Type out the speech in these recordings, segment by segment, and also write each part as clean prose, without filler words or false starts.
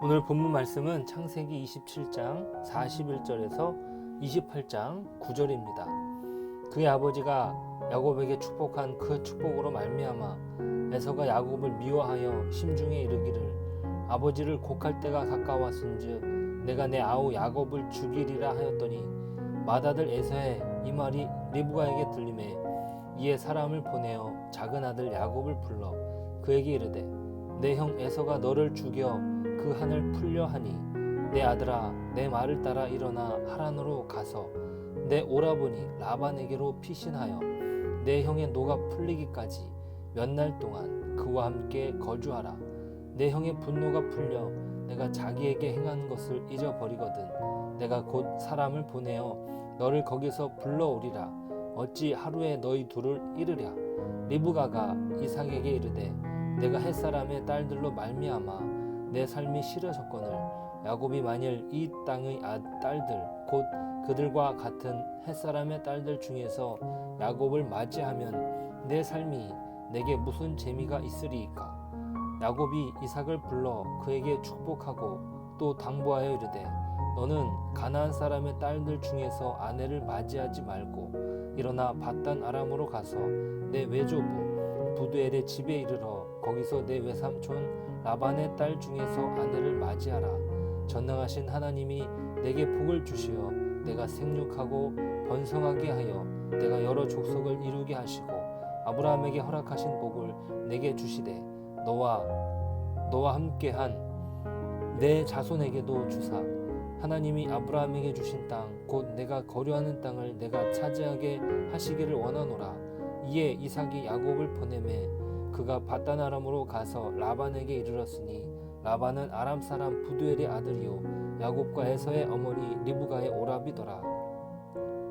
오늘 본문 말씀은 창세기 27장 41절에서 28장 9절입니다. 그의 아버지가 야곱에게 축복한 그 축복으로 말미암아 에서가 야곱을 미워하여 심중에 이르기를 아버지를 곡할 때가 가까웠은즉 내가 내 아우 야곱을 죽이리라 하였더니 맏아들 에서의 이 말이 리브가에게 들리매 이에 사람을 보내어 작은 아들 야곱을 불러 그에게 이르되 내 형 에서가 너를 죽여 그 한을 풀려 하니 내 아들아 내 말을 따라 일어나 하란으로 가서 내 오라버니 라반에게로 피신하여 내 형의 노가 풀리기까지 몇 날 동안 그와 함께 거주하라. 내 형의 분노가 풀려 내가 자기에게 행한 것을 잊어버리거든 내가 곧 사람을 보내어 너를 거기서 불러오리라. 어찌 하루에 너희 둘을 이르랴. 리브가가 이삭에게 이르되 내가 햇사람의 딸들로 말미암아 내 삶이 싫어졌거늘 야곱이 만일 이 땅의 딸들 곧 그들과 같은 햇사람의 딸들 중에서 야곱을 맞이하면 내 삶이 내게 무슨 재미가 있으리이까. 야곱이 이삭을 불러 그에게 축복하고 또 당부하여 이르되 너는 가나안 사람의 딸들 중에서 아내를 맞이하지 말고 일어나 밧단 아람으로 가서 내 외조부 부두엘의 집에 이르러 거기서 내 외삼촌 라반의 딸 중에서 아내를 맞이하라. 전능하신 하나님이 내게 복을 주시어 내가 생육하고 번성하게 하여 내가 여러 족속을 이루게 하시고 아브라함에게 허락하신 복을 내게 주시되 너와 함께한 내 자손에게도 주사 하나님이 아브라함에게 주신 땅 곧 내가 거류하는 땅을 내가 차지하게 하시기를 원하노라. 이에 이삭이 야곱을 보내매 그가 밧단 아람으로 가서 라반에게 이르렀으니 라반은 아람 사람 부두엘의 아들이요 야곱과 에서의 어머니 리브가의 오라비더라.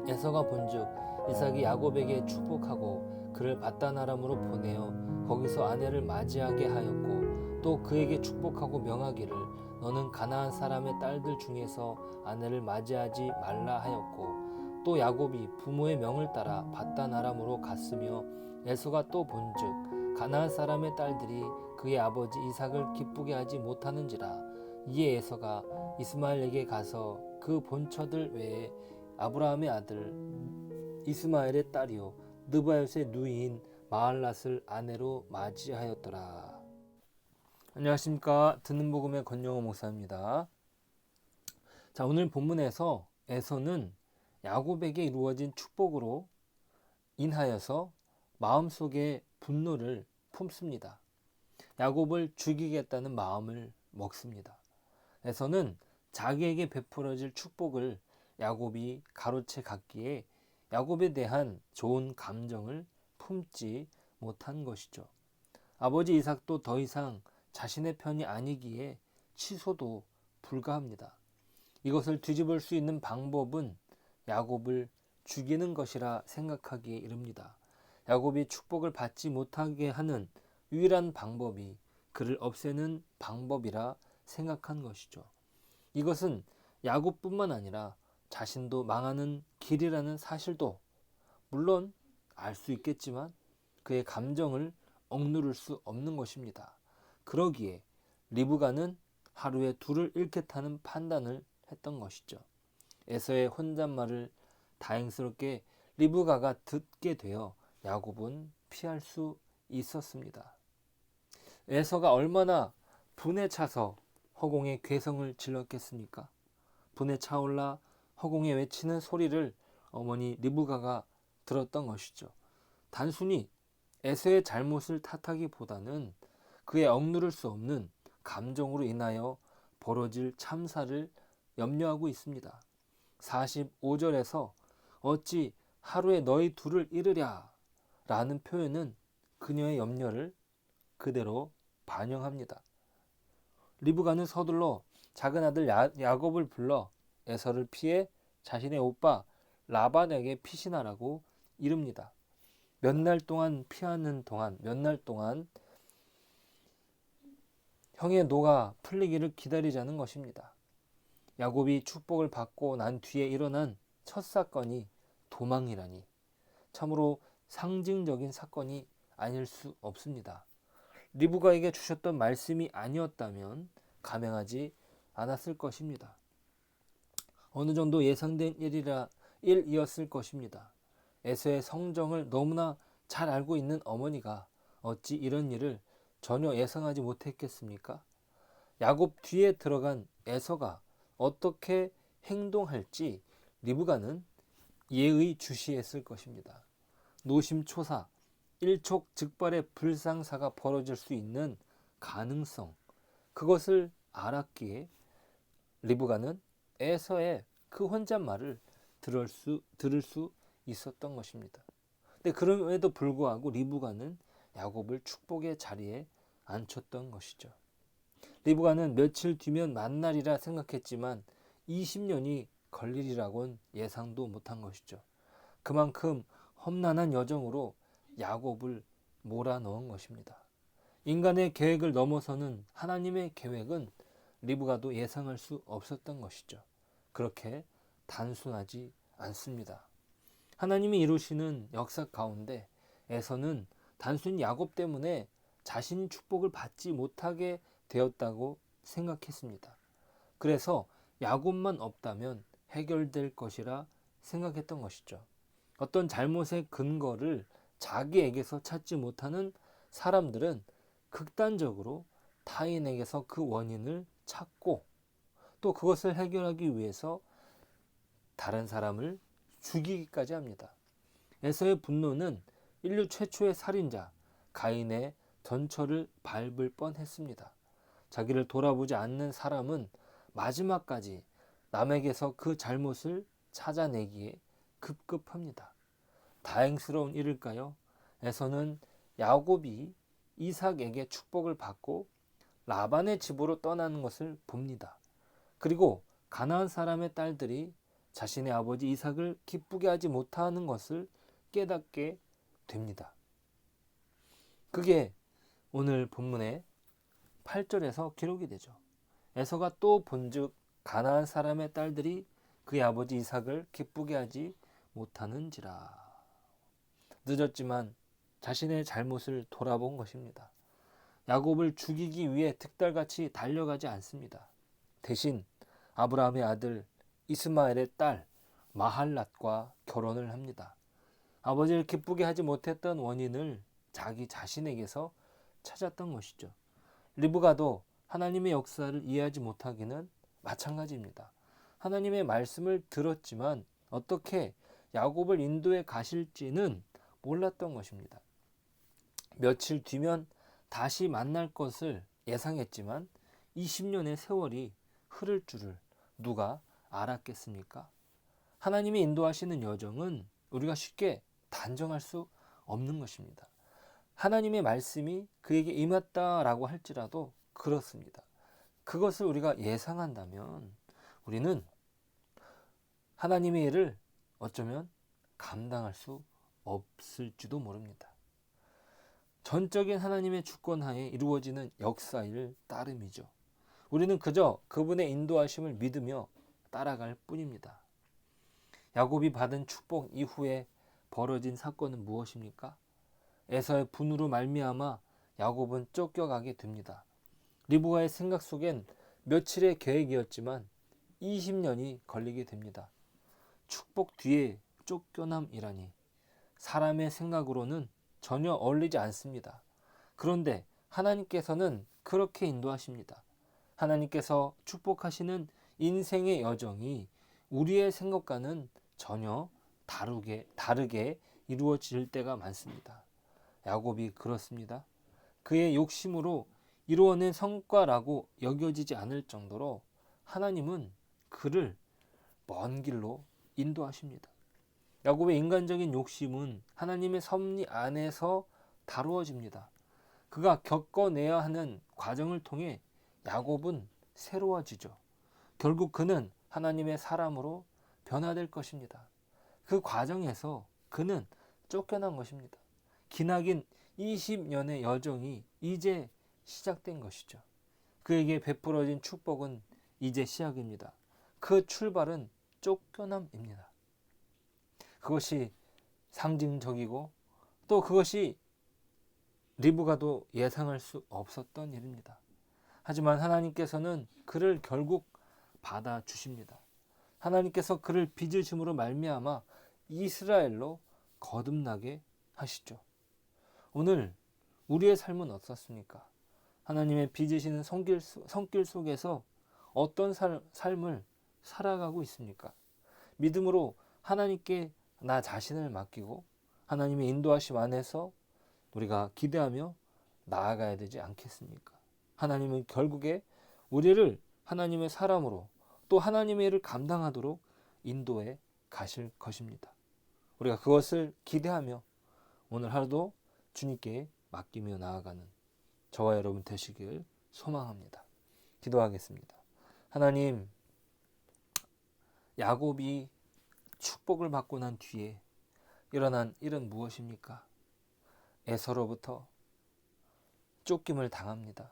에서가 본즉 이삭이 야곱에게 축복하고 그를 밧단 아람으로 보내어 거기서 아내를 맞이하게 하였고 또 그에게 축복하고 명하기를 너는 가나안 사람의 딸들 중에서 아내를 맞이하지 말라 하였고 또 야곱이 부모의 명을 따라 밧단 아람으로 갔으며 에서가 또 본즉 가나안 사람의 딸들이 그의 아버지 이삭을 기쁘게 하지 못하는지라. 이에 에서가 이스마엘에게 가서 그 본처들 외에 아브라함의 아들 이스마엘의 딸이요 느바요스의 누이인 마할랏을 아내로 맞이하였더라. 안녕하십니까. 듣는 복음의 권영호 목사입니다. 자, 오늘 본문에서 에서는 야곱에게 이루어진 축복으로 인하여서 마음속에 분노를 품습니다. 야곱을 죽이겠다는 마음을 먹습니다. 에서는 자기에게 베풀어질 축복을 야곱이 가로채 갔기에 야곱에 대한 좋은 감정을 품지 못한 것이죠. 아버지 이삭도 더 이상 자신의 편이 아니기에 취소도 불가합니다. 이것을 뒤집을 수 있는 방법은 야곱을 죽이는 것이라 생각하기에 이릅니다. 야곱이 축복을 받지 못하게 하는 유일한 방법이 그를 없애는 방법이라 생각한 것이죠. 이것은 야곱뿐만 아니라 자신도 망하는 길이라는 사실도 물론 알 수 있겠지만 그의 감정을 억누를 수 없는 것입니다. 그러기에 리브가는 하루에 둘을 잃겠다는 판단을 했던 것이죠. 에서의 혼잣말을 다행스럽게 리브가가 듣게 되어 야곱은 피할 수 있었습니다. 에서가 얼마나 분에 차서 허공에 괴성을 질렀겠습니까? 분에 차올라 허공에 외치는 소리를 어머니 리브가가 들었던 것이죠. 단순히 에서의 잘못을 탓하기보다는 그의 억누를 수 없는 감정으로 인하여 벌어질 참사를 염려하고 있습니다. 45절에서 어찌 하루에 너희 둘을 잃으랴 라는 표현은 그녀의 염려를 그대로 반영합니다. 리브가는 서둘러 작은 아들 야곱을 불러 에서를 피해 자신의 오빠 라반에게 피신하라고 이릅니다. 몇 날 동안 피하는 동안 몇 날 동안 형의 노가 풀리기를 기다리자는 것입니다. 야곱이 축복을 받고 난 뒤에 일어난 첫 사건이 도망이라니 참으로 상징적인 사건이 아닐 수 없습니다. 리브가에게 주셨던 말씀이 아니었다면 감행하지 않았을 것입니다. 어느 정도 예상된 일이었을 것입니다. 에서의 성정을 너무나 잘 알고 있는 어머니가 어찌 이런 일을 전혀 예상하지 못했겠습니까? 야곱 뒤에 들어간 에서가 어떻게 행동할지 리브가는 예의주시했을 것입니다. 노심초사, 일촉즉발의 불상사가 벌어질 수 있는 가능성, 그것을 알았기에 리브가는 에서의 그 혼잣말을 들을 수 있었던 것입니다. 근데 그럼에도 불구하고 리브가는 야곱을 축복의 자리에 앉혔던 것이죠. 리브가는 며칠 뒤면 만날이라 생각했지만 20년이 걸리리라고는 예상도 못한 것이죠. 그만큼 험난한 여정으로 야곱을 몰아넣은 것입니다. 인간의 계획을 넘어서는 하나님의 계획은 리브가도 예상할 수 없었던 것이죠. 그렇게 단순하지 않습니다. 하나님이 이루시는 역사 가운데 에서는 단순히 야곱 때문에 자신이 축복을 받지 못하게 되었다고 생각했습니다. 그래서 야곱만 없다면 해결될 것이라 생각했던 것이죠. 어떤 잘못의 근거를 자기에게서 찾지 못하는 사람들은 극단적으로 타인에게서 그 원인을 찾고 또 그것을 해결하기 위해서 다른 사람을 죽이기까지 합니다. 에서의 분노는 인류 최초의 살인자 가인의 전처를 밟을 뻔했습니다. 자기를 돌아보지 않는 사람은 마지막까지 남에게서 그 잘못을 찾아내기에 급급합니다. 다행스러운 일일까요? 에서는 야곱이 이삭에게 축복을 받고 라반의 집으로 떠나는 것을 봅니다. 그리고 가나안 사람의 딸들이 자신의 아버지 이삭을 기쁘게 하지 못하는 것을 깨닫게 됩니다. 그게 오늘 본문의 8절에서 기록이 되죠. 에서가 또 본즉 가나안 사람의 딸들이 그의 아버지 이삭을 기쁘게 하지 못하는지라. 늦었지만 자신의 잘못을 돌아본 것입니다. 야곱을 죽이기 위해 득달같이 달려가지 않습니다. 대신 아브라함의 아들 이스마엘의 딸 마할랏과 결혼을 합니다. 아버지를 기쁘게 하지 못했던 원인을 자기 자신에게서 찾았던 것이죠. 리브가도 하나님의 역사를 이해하지 못하기는 마찬가지입니다. 하나님의 말씀을 들었지만 어떻게 야곱을 인도해 가실지는 몰랐던 것입니다. 며칠 뒤면 다시 만날 것을 예상했지만 20년의 세월이 흐를 줄을 누가 알았겠습니까? 하나님이 인도하시는 여정은 우리가 쉽게 단정할 수 없는 것입니다. 하나님의 말씀이 그에게 임했다라고 할지라도 그렇습니다. 그것을 우리가 예상한다면 우리는 하나님의 일을 어쩌면 감당할 수 없을지도 모릅니다. 전적인 하나님의 주권하에 이루어지는 역사일 따름이죠. 우리는 그저 그분의 인도하심을 믿으며 따라갈 뿐입니다. 야곱이 받은 축복 이후에 벌어진 사건은 무엇입니까? 에서의 분으로 말미암아 야곱은 쫓겨가게 됩니다. 리브가의 생각 속엔 며칠의 계획이었지만 20년이 걸리게 됩니다. 축복 뒤에 쫓겨남이라니 사람의 생각으로는 전혀 어울리지 않습니다. 그런데 하나님께서는 그렇게 인도하십니다. 하나님께서 축복하시는 인생의 여정이 우리의 생각과는 전혀 다르게 이루어질 때가 많습니다. 야곱이 그렇습니다. 그의 욕심으로 이루어낸 성과라고 여겨지지 않을 정도로 하나님은 그를 먼 길로 인도하십니다. 야곱의 인간적인 욕심은 하나님의 섭리 안에서 다루어집니다. 그가 겪어내야 하는 과정을 통해 야곱은 새로워지죠. 결국 그는 하나님의 사람으로 변화될 것입니다. 그 과정에서 그는 쫓겨난 것입니다. 기나긴 20년의 여정이 이제 시작된 것이죠. 그에게 베풀어진 축복은 이제 시작입니다. 그 출발은 쫓겨남입니다. 그것이 상징적이고 또 그것이 리브가도 예상할 수 없었던 일입니다. 하지만 하나님께서는 그를 결국 받아주십니다. 하나님께서 그를 빚으심으로 말미암아 이스라엘로 거듭나게 하시죠. 오늘 우리의 삶은 어떻습니까? 하나님의 빚으시는 손길 속에서 어떤 삶을 살아가고 있습니까? 믿음으로 하나님께 나 자신을 맡기고 하나님의 인도하심 안에서 우리가 기대하며 나아가야 되지 않겠습니까? 하나님은 결국에 우리를 하나님의 사람으로 또 하나님의 일을 감당하도록 인도해 가실 것입니다. 우리가 그것을 기대하며 오늘 하루도 주님께 맡기며 나아가는 저와 여러분 되시길 소망합니다. 기도하겠습니다. 하나님, 야곱이 축복을 받고 난 뒤에 일어난 일은 무엇입니까? 에서로부터 쫓김을 당합니다.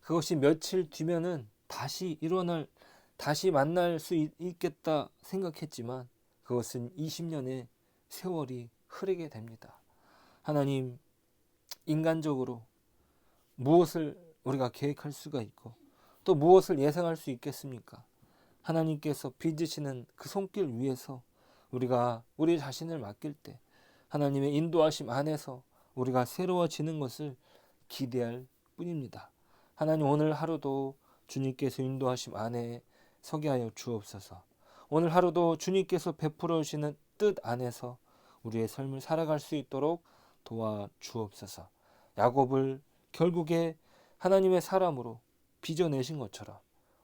그것이 며칠 뒤면은 다시 만날 수 있겠다 생각했지만 그것은 20년의 세월이 흐르게 됩니다. 하나님, 인간적으로 무엇을 우리가 계획할 수가 있고 또 무엇을 예상할 수 있겠습니까? 하나님께서 빚으시는 그 손길 위에서 우리가 우리 자신을 맡길 때 하나님의 인도하심 안에서 우리가 새로워지는 것을 기대할 뿐입니다. 하나님, 오늘 하루도 주님께서 인도하심 안에 서게 하여 주옵소서. 오늘 하루도 주님께서 베풀어 주시는 뜻 안에서 우리의 삶을 살아갈 수 있도록 도와 주옵소서. 야곱을 결국에 하나님의 사람으로 빚어내신 것처럼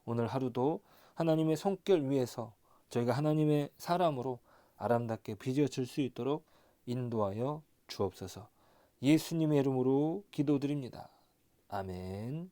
오늘 하루도 하나님의 손길 위에서 저희가 하나님의 사람으로 아름답게 빚어질 수 있도록 인도하여 주옵소서. 예수님의 이름으로 기도드립니다. 아멘.